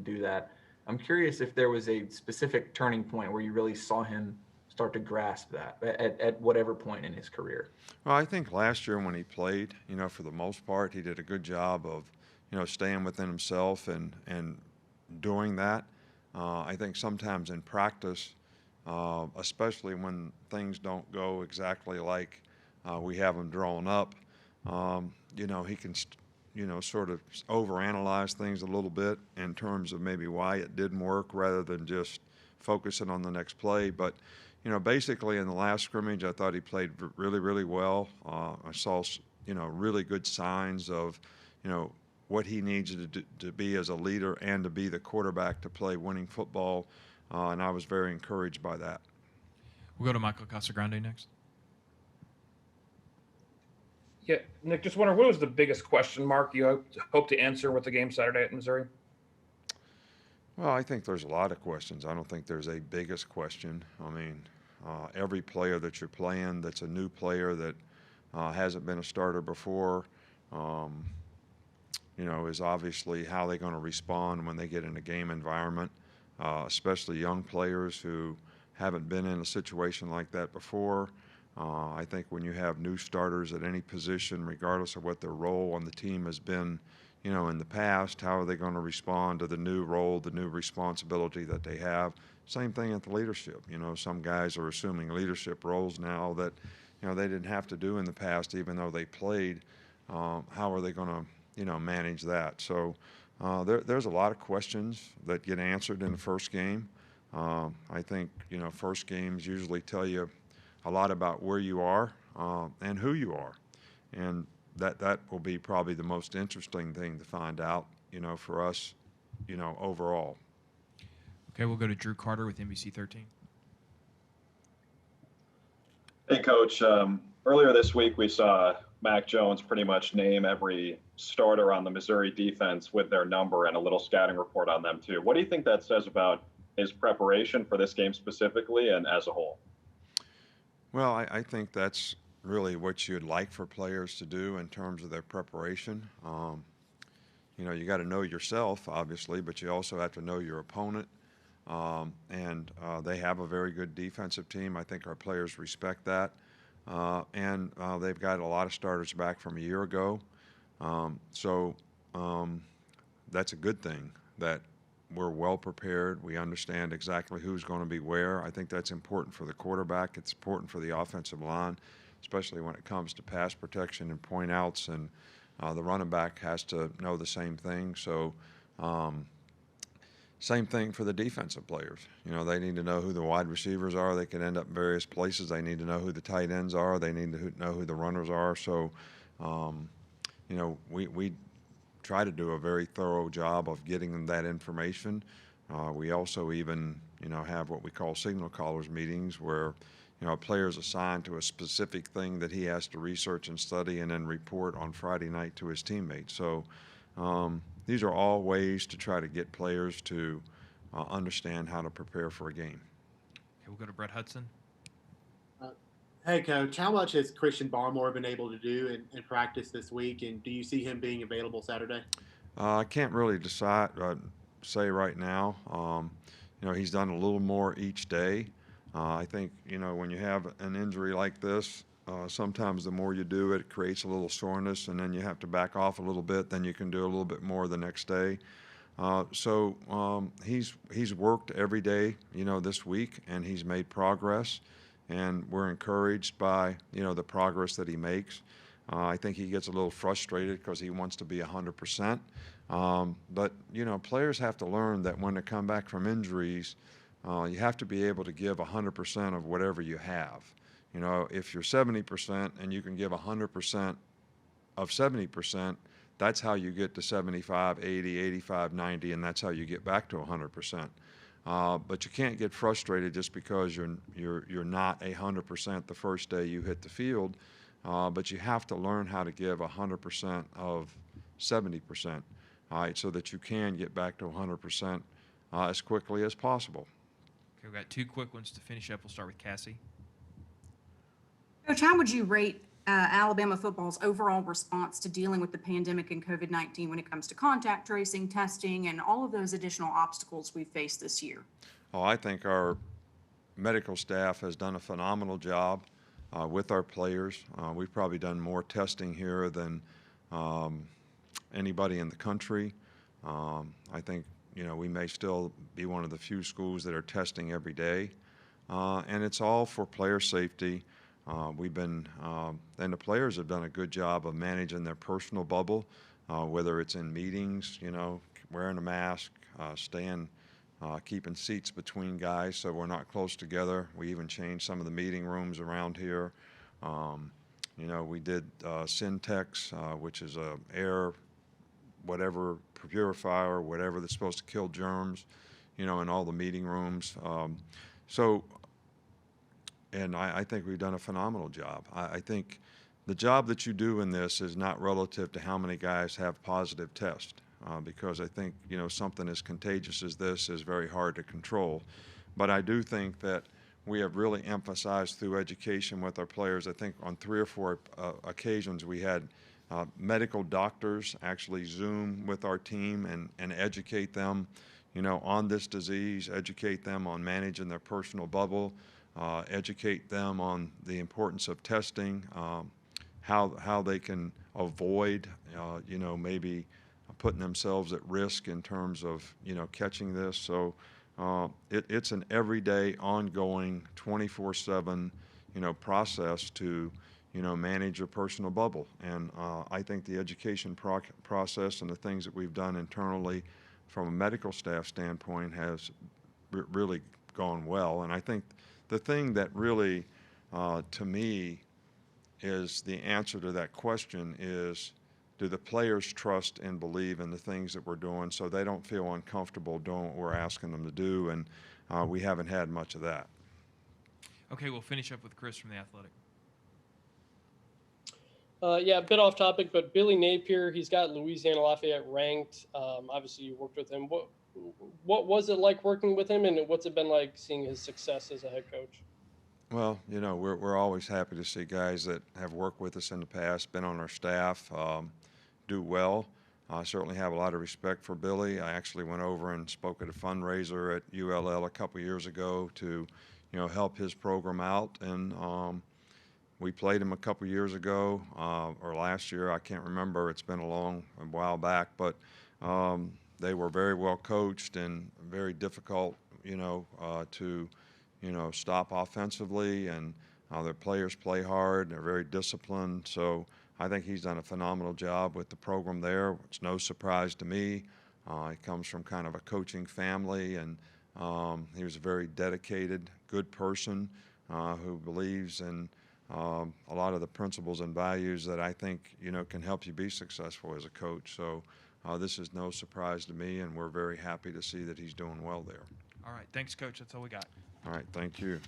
do that. I'm curious if there was a specific turning point where you really saw him start to grasp that at whatever point in his career. Well, I think last year when he played, for the most part, he did a good job of, staying within himself and doing that. I think sometimes in practice, especially when things don't go exactly like we have them drawn up, he can, sort of overanalyze things a little bit in terms of maybe why it didn't work rather than just focusing on the next play. But, basically in the last scrimmage, I thought he played really, really well. I saw, really good signs of, what he needs to be as a leader and to be the quarterback to play winning football. And I was very encouraged by that. We'll go to Michael Casagrande next. Yeah, Nick, just wonder what was the biggest question mark you hope to answer with the game Saturday at Missouri? Well, I think there's a lot of questions. I don't think there's a biggest question. I mean, every player that you're playing that's a new player that hasn't been a starter before, is obviously how they're going to respond when they get in a game environment, especially young players who haven't been in a situation like that before. I think when you have new starters at any position, regardless of what their role on the team has been, in the past, how are they going to respond to the new role, the new responsibility that they have? Same thing at the leadership. Some guys are assuming leadership roles now that, they didn't have to do in the past, even though they played. How are they going to, manage that? So there's a lot of questions that get answered in the first game. I think, first games usually tell you a lot about where you are and who you are. And that will be probably the most interesting thing to find out, for us, overall. Okay, we'll go to Drew Carter with NBC 13. Hey, Coach. Earlier this week, we saw Mac Jones pretty much name every starter on the Missouri defense with their number and a little scouting report on them, too. What do you think that says about his preparation for this game specifically and as a whole? Well, I think that's really what you'd like for players to do in terms of their preparation. You got to know yourself, obviously, but you also have to know your opponent. And they have a very good defensive team. I think our players respect that. And they've got a lot of starters back from a year ago. So that's a good thing that we're well prepared. We understand exactly who's going to be where. I think that's important for the quarterback. It's important for the offensive line, especially when it comes to pass protection and point outs. And the running back has to know the same thing. So same thing for the defensive players. They need to know who the wide receivers are. They can end up in various places. They need to know who the tight ends are. They need to know who the runners are. So, we try to do a very thorough job of getting them that information. We also even, have what we call signal callers meetings where, a player is assigned to a specific thing that he has to research and study and then report on Friday night to his teammates. So these are all ways to try to get players to understand how to prepare for a game. Okay, we'll go to Brett Hudson. Hey, Coach, how much has Christian Barmore been able to do in practice this week, and do you see him being available Saturday? I can't really say right now. He's done a little more each day. I think, when you have an injury like this, sometimes the more you do it, it creates a little soreness, and then you have to back off a little bit. Then you can do a little bit more the next day. So he's worked every day, this week, and he's made progress. And we're encouraged by, the progress that he makes. I think he gets a little frustrated because he wants to be 100%. But, players have to learn that when they come back from injuries, you have to be able to give 100% of whatever you have. If you're 70% and you can give 100% of 70%, that's how you get to 75, 80, 85, 90, and that's how you get back to 100%. But you can't get frustrated just because you're not 100% the first day you hit the field. But you have to learn how to give 100% of 70%, all right, so that you can get back to 100% as quickly as possible. Okay, we've got two quick ones to finish up. We'll start with Cassie. Coach, how would you rate Alabama football's overall response to dealing with the pandemic and COVID-19 when it comes to contact tracing, testing, and all of those additional obstacles we've faced this year? Oh, I think our medical staff has done a phenomenal job with our players. We've probably done more testing here than anybody in the country. I think, we may still be one of the few schools that are testing every day. And it's all for player safety. And the players have done a good job of managing their personal bubble, whether it's in meetings, wearing a mask, keeping seats between guys so we're not close together. We even changed some of the meeting rooms around here. We did Syntex, which is a air whatever purifier, whatever that's supposed to kill germs, in all the meeting rooms. And I think we've done a phenomenal job. I think the job that you do in this is not relative to how many guys have positive tests, because I think, something as contagious as this is very hard to control. But I do think that we have really emphasized through education with our players. I think on 3 or 4 occasions we had medical doctors actually Zoom with our team and educate them, on this disease, educate them on managing their personal bubble, educate them on the importance of testing, how they can avoid, maybe putting themselves at risk in terms of, catching this. So it's an everyday, ongoing, 24/7, process to, manage your personal bubble. And I think the education process and the things that we've done internally from a medical staff standpoint has really gone well. And I think the thing that really, to me, is the answer to that question is, do the players trust and believe in the things that we're doing so they don't feel uncomfortable doing what we're asking them to do? And we haven't had much of that. Okay, we'll finish up with Chris from The Athletic. Yeah, a bit off topic, but Billy Napier, he's got Louisiana Lafayette ranked. Obviously, you worked with him. What was it like working with him, and what's it been like seeing his success as a head coach? Well, we're always happy to see guys that have worked with us in the past, been on our staff, do well. I certainly have a lot of respect for Billy. I actually went over and spoke at a fundraiser at ULL a couple years ago to, help his program out. And we played him a couple years ago, or last year, I can't remember. It's been a while back, but they were very well coached and very difficult, to, stop offensively, and their players play hard. They're very disciplined. So I think he's done a phenomenal job with the program there. It's no surprise to me. He comes from kind of a coaching family, and he was a very dedicated, good person who believes in a lot of the principles and values that I think, can help you be successful as a coach. So this is no surprise to me, and we're very happy to see that he's doing well there. All right, thanks, Coach. That's all we got. All right, thank you.